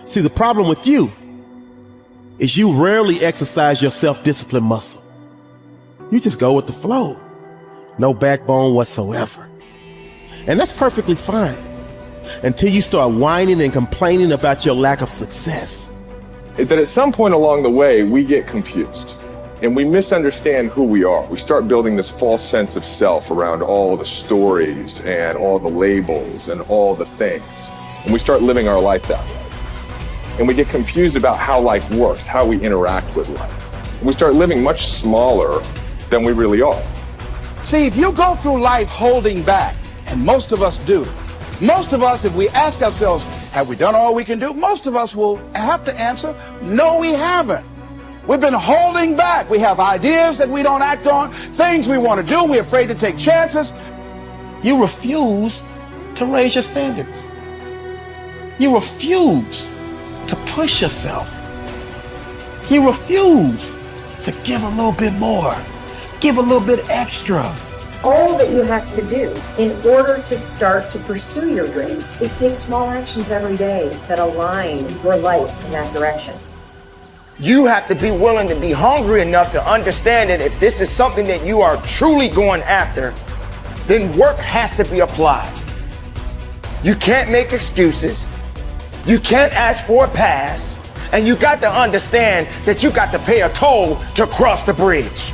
See, the problem with you is you rarely exercise your self-discipline muscle. You just go with the flow. No backbone whatsoever. And that's perfectly fine until you start whining and complaining about your lack of success. That at some point along the way, we get confused and we misunderstand who we are. We start building this false sense of self around all the stories and all the labels and all the things. And we start living our life that way. And we get confused about how life works, how we interact with life. And we start living much smaller than we really are. See, if you go through life holding back, and most of us do, most of us, if we ask ourselves, have we done all we can do? Most of us will have to answer, no, we haven't. We've been holding back. We have ideas that we don't act on, things we want to do. We're afraid to take chances. You refuse to raise your standards. You refuse to push yourself. You refuse to give a little bit more, give a little bit extra. All that you have to do in order to start to pursue your dreams is take small actions every day that align your life in that direction. You have to be willing to be hungry enough to understand that if this is something that you are truly going after, then work has to be applied. You can't make excuses. You can't ask for a pass. And you got to understand that you got to pay a toll to cross the bridge.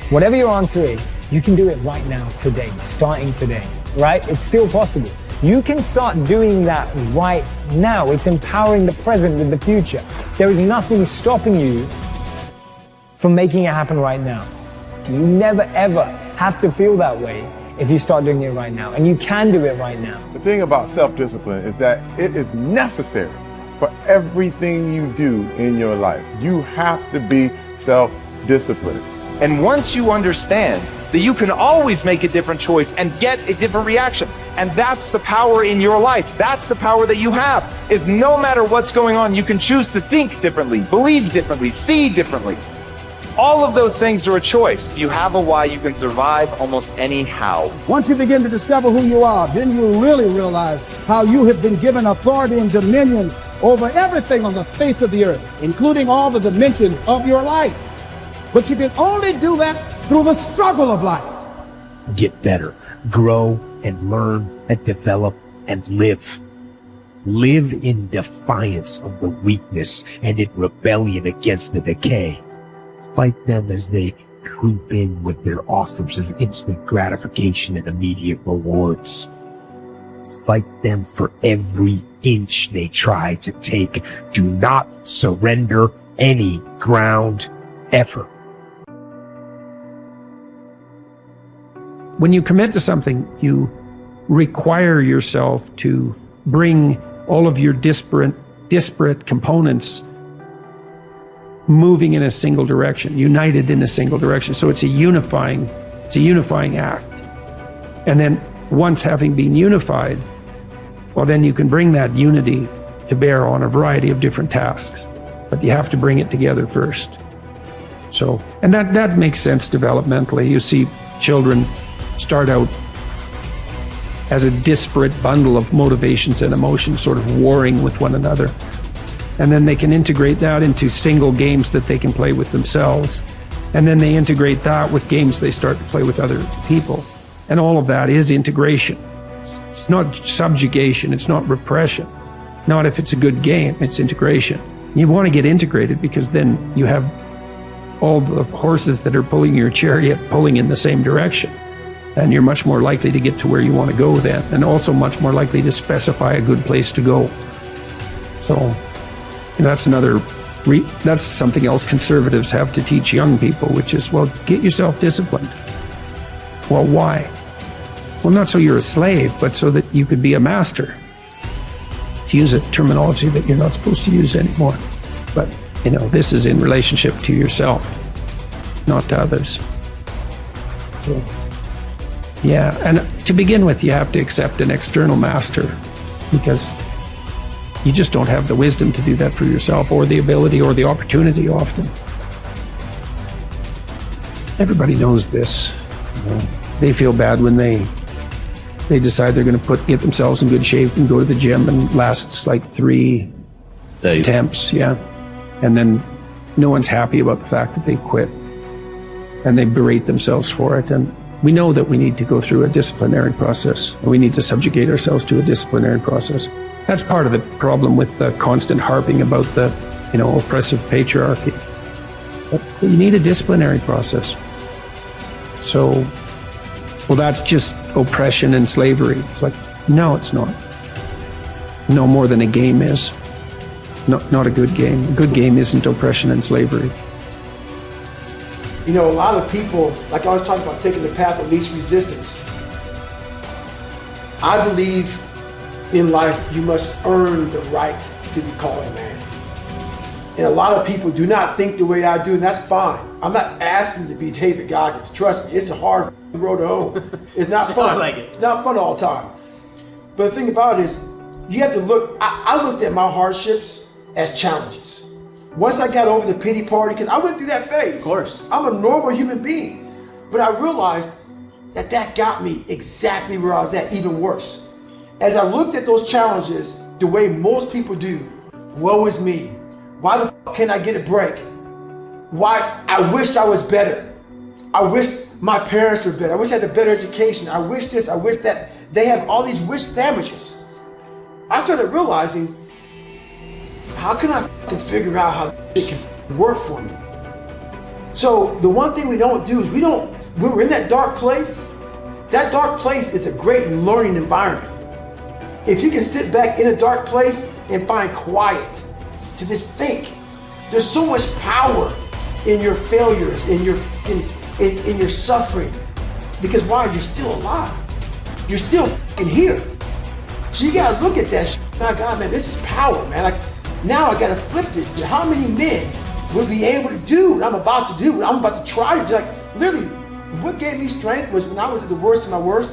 Whatever your answer is, you can do it right now, today, starting today, right? It's still possible. You can start doing that right now. It's empowering the present with the future. There is nothing stopping you from making it happen right now. You never ever have to feel that way if you start doing it right now. And you can do it right now. The thing about self-discipline is that it is necessary for everything you do in your life. You have to be self-disciplined. And once you understand that you can always make a different choice and get a different reaction, and that's the power in your life. That's the power that you have, is no matter what's going on, you can choose to think differently, believe differently, see differently. All of those things are a choice. If you have a why, you can survive almost any how. Once you begin to discover who you are, then you really realize how you have been given authority and dominion over everything on the face of the earth, including all the dimensions of your life. But you can only do that through the struggle of life. Get better, grow and learn and develop and live. Live in defiance of the weakness and in rebellion against the decay. Fight them as they creep in with their offers of instant gratification and immediate rewards. Fight them for every inch they try to take. Do not surrender any ground ever. When you commit to something, you require yourself to bring all of your disparate components moving in a single direction, united in a single direction. So it's a unifying act. And then once having been unified, well, then you can bring that unity to bear on a variety of different tasks. But you have to bring it together first. So, and that makes sense developmentally. You see children start out as a disparate bundle of motivations and emotions sort of warring with one another. And then they can integrate that into single games that they can play with themselves. And then they integrate that with games they start to play with other people. And all of that is integration. It's not subjugation, it's not repression. Not if it's a good game, it's integration. You want to get integrated because then you have all the horses that are pulling your chariot pulling in the same direction. And you're much more likely to get to where you want to go then, and also much more likely to specify a good place to go. So that's that's something else conservatives have to teach young people, which is, well, get yourself disciplined. Well, why? Well, not so you're a slave, but so that you could be a master. To use a terminology that you're not supposed to use anymore. But, this is in relationship to yourself, not to others. So, yeah, and to begin with, you have to accept an external master because you just don't have the wisdom to do that for yourself, or the ability or the opportunity often. Everybody knows this. They feel bad when they decide they're going to get themselves in good shape and go to the gym, and lasts like 3 attempts, yeah. And then no one's happy about the fact that they quit. And they berate themselves for it. And we know that we need to go through a disciplinary process. We need to subjugate ourselves to a disciplinary process. That's part of the problem with the constant harping about the, oppressive patriarchy. But you need a disciplinary process. So, well, that's just oppression and slavery. It's like, no, it's not. No more than a game is. Not a good game. A good game isn't oppression and slavery. A lot of people, like I was talking about, taking the path of least resistance. I believe in life you must earn the right to be called a man. And a lot of people do not think the way I do, and that's fine. I'm not asking to be David Goggins. Trust me, it's a hard road to hoe. It's not fun. Like it. It's not fun all the time. But the thing about it is, you have to look, I looked at my hardships as challenges. Once I got over the pity party, because I went through that phase. Of course. I'm a normal human being. But I realized that got me exactly where I was at, even worse. As I looked at those challenges the way most people do, woe is me. Why the fuck can't I get a break? Why? I wish I was better. I wish my parents were better. I wish I had a better education. I wish this, I wish that. They have all these wish sandwiches. I started realizing, how can I figure out how it can work for me? So the one thing we don't do is when we're in that dark place is a great learning environment. If you can sit back in a dark place and find quiet to just think, there's so much power in your failures, in your suffering. Because why? You're still alive. You're still here. So you gotta look at that shit. My God, man, this is power, man. Like, now I gotta flip this. How many men would be able to do what I'm about to do, what I'm about to try to do? Like, literally, what gave me strength was when I was at the worst of my worst.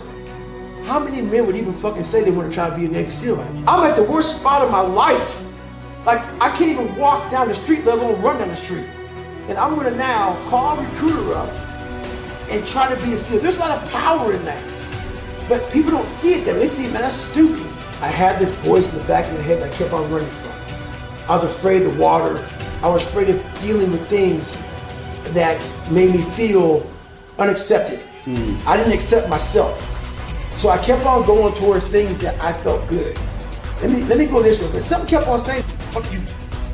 How many men would even fucking say they want to try to be a Navy SEAL? I'm at the worst spot of my life. Like, I can't even walk down the street, let alone run down the street. And I'm gonna now call a recruiter up and try to be a SEAL. There's a lot of power in that. But people don't see it that way. They see, man, that's stupid. I had this voice in the back of my head that I kept on running from. I was afraid of water. I was afraid of dealing with things that made me feel unaccepted. I didn't accept myself. So I kept on going towards things that I felt good. Let me go this way. But something kept on saying, fuck you,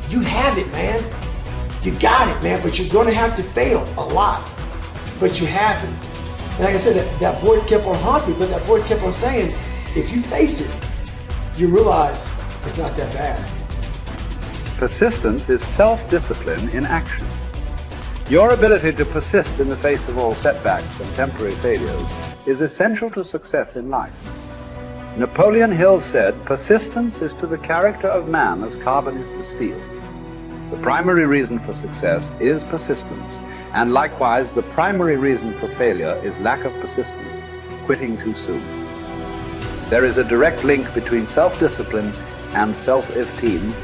you have it, man. You got it, man, but you're gonna have to fail a lot. But you have it. And like I said, that voice kept on haunting me, but that voice kept on saying, if you face it, you realize it's not that bad. Persistence is self-discipline in action. Your ability to persist in the face of all setbacks and temporary failures is essential to success in life. Napoleon Hill said, persistence is to the character of man as carbon is to steel. The primary reason for success is persistence, and likewise the primary reason for failure is lack of persistence, quitting too soon. There is a direct link between self-discipline and self-esteem.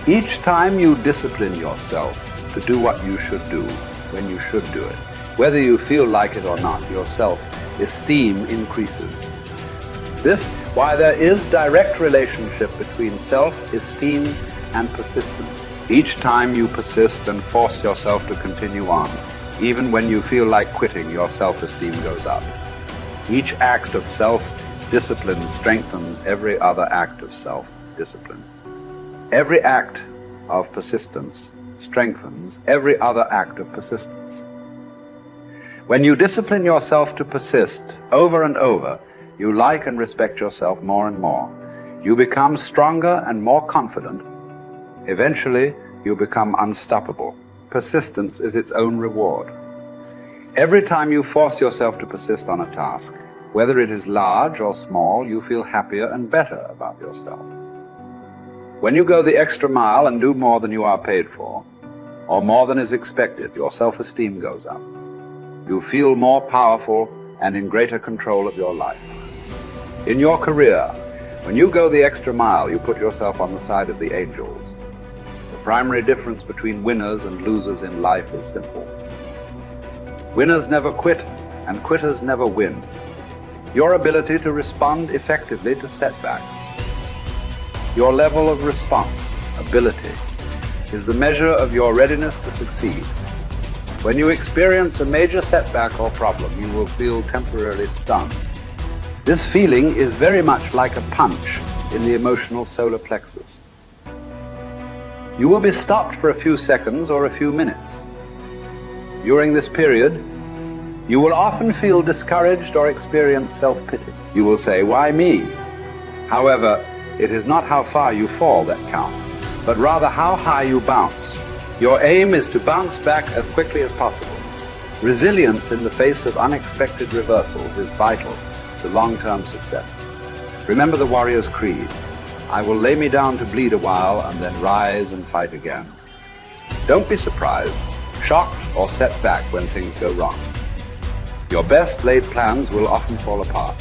Each time you discipline yourself to do what you should do when you should do it, whether you feel like it or not, your self-esteem increases. This, why there is direct relationship between self-esteem and persistence. Each time you persist and force yourself to continue on, even when you feel like quitting, your self-esteem goes up. Each act of self-discipline strengthens every other act of self-discipline. Every act of persistence strengthens every other act of persistence. When you discipline yourself to persist over and over, you like and respect yourself more and more. You become stronger and more confident. Eventually, you become unstoppable. Persistence is its own reward. Every time you force yourself to persist on a task, whether it is large or small, you feel happier and better about yourself. When you go the extra mile and do more than you are paid for, or more than is expected, your self-esteem goes up. You feel more powerful and in greater control of your life. In your career, when you go the extra mile, you put yourself on the side of the angels. The primary difference between winners and losers in life is simple. Winners never quit, and quitters never win. Your ability to respond effectively to setbacks, your level of response ability, is the measure of your readiness to succeed. When you experience a major setback or problem, you will feel temporarily stunned. This feeling is very much like a punch in the emotional solar plexus. You will be stopped for a few seconds or a few minutes. During this period, you will often feel discouraged or experience self-pity. You will say, "Why me?" However, it is not how far you fall that counts, but rather how high you bounce. Your aim is to bounce back as quickly as possible. Resilience in the face of unexpected reversals is vital to long-term success. Remember the warrior's creed: I will lay me down to bleed a while and then rise and fight again. Don't be surprised, shocked, or set back when things go wrong. Your best laid plans will often fall apart.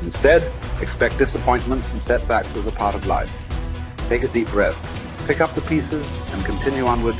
Instead, expect disappointments and setbacks as a part of life. Take a deep breath, pick up the pieces, and continue onward